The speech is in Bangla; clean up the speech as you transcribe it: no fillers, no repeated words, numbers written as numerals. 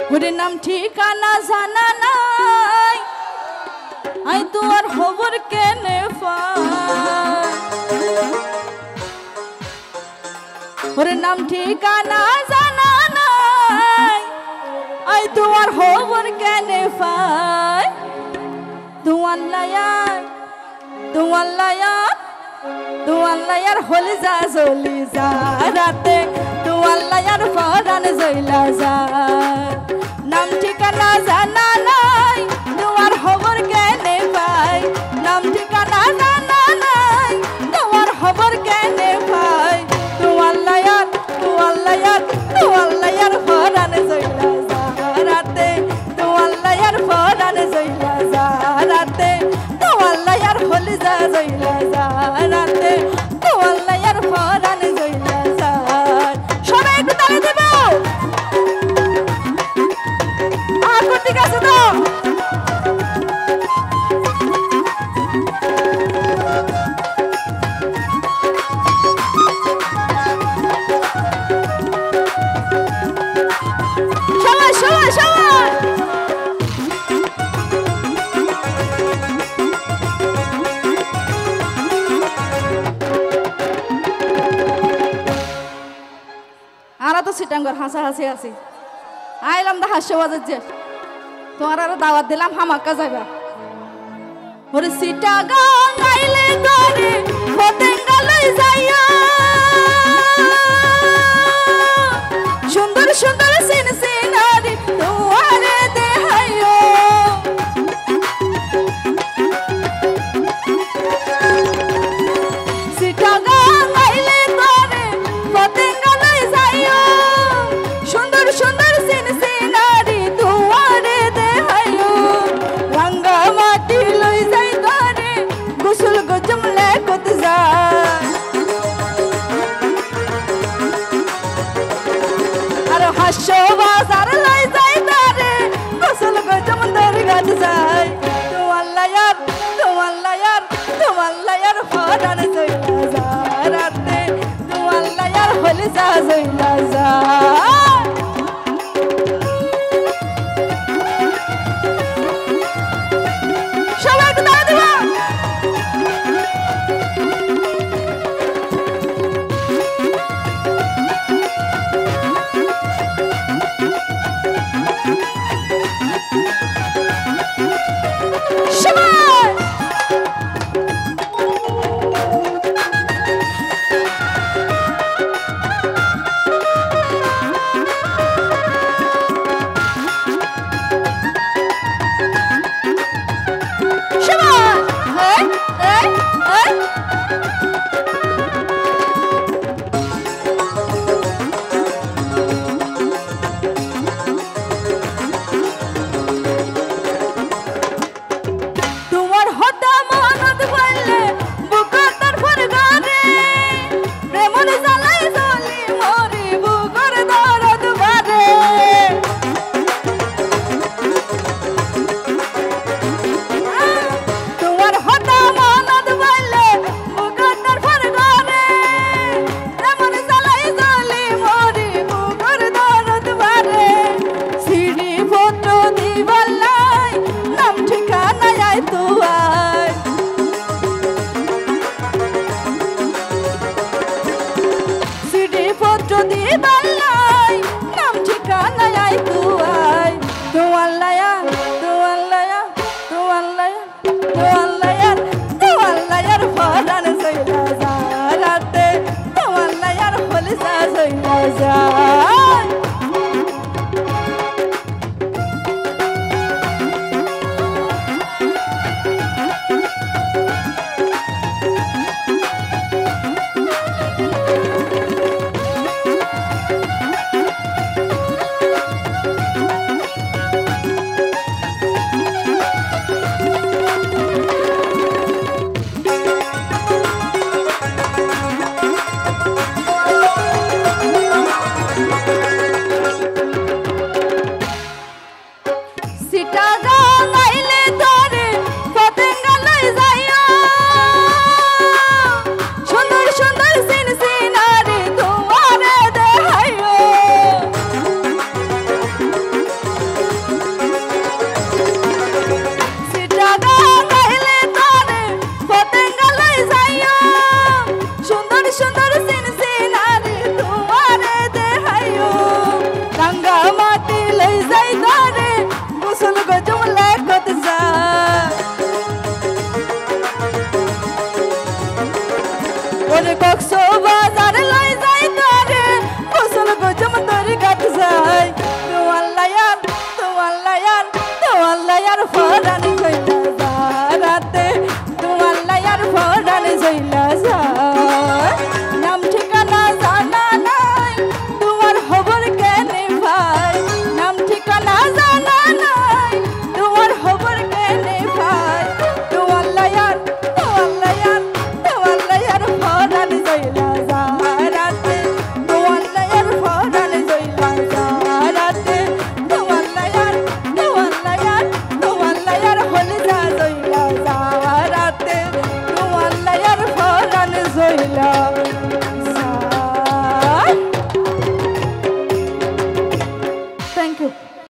ওরে নাম ঠিকানা জানা নাই আই তোমার খবর কেনে পাই ওরে নাম ঠিকানা জানা নাই আই তোমার খবর কেনে পাই তোমার লায়ার হলে যা চলি যা রাতে তোমার লায়ার পরাণ জইলা যা নাম ঠিকানা জানা নাই তোমার খবর কেনে পাই নাম ঠিকানা জানা নাই তোমার খবর কেনে পাই তোমার লায়ার পরাণ জইলা যা রাতে তোমার লায়ার পরাণ জইলা যা রাতে তোমার লায়ার হলে যা জইলা যা রাতে তোমার লায়ার পরাণ জইলা যা সবাই একটু তালি দেব ঠিক আছে তো আরা তো সিটাঙ্গর হাসাহাসি আছি আইলাম দা হাস্যবাজের যে তোমার আরো দাওয়াত দিলাম হামাক্কা যাইবা ওরে সিটাগাং আইলে করে ফতেঙ্গালই যাইয়া সুন্দর সুন্দর সিনসিনারি তোমারে দেহাইও সিটাগাং আইলে করে ফতেঙ্গালই যাইও সুন্দর সুন্দর সিনসিনারি তোমারে দেহাইও রঙ্গা মাটি লই যাই করে গোসল গজমলে কত যায় আর হাস্য বাজার লই যাই তারে গোসল গজম দরগাত যায় তোমার লায়ার পরাণ জইলা যা রাতে তোমার লায়ার হলে যা জইলা যা সবাই একটু দাঁড়া দেবা আর ফরান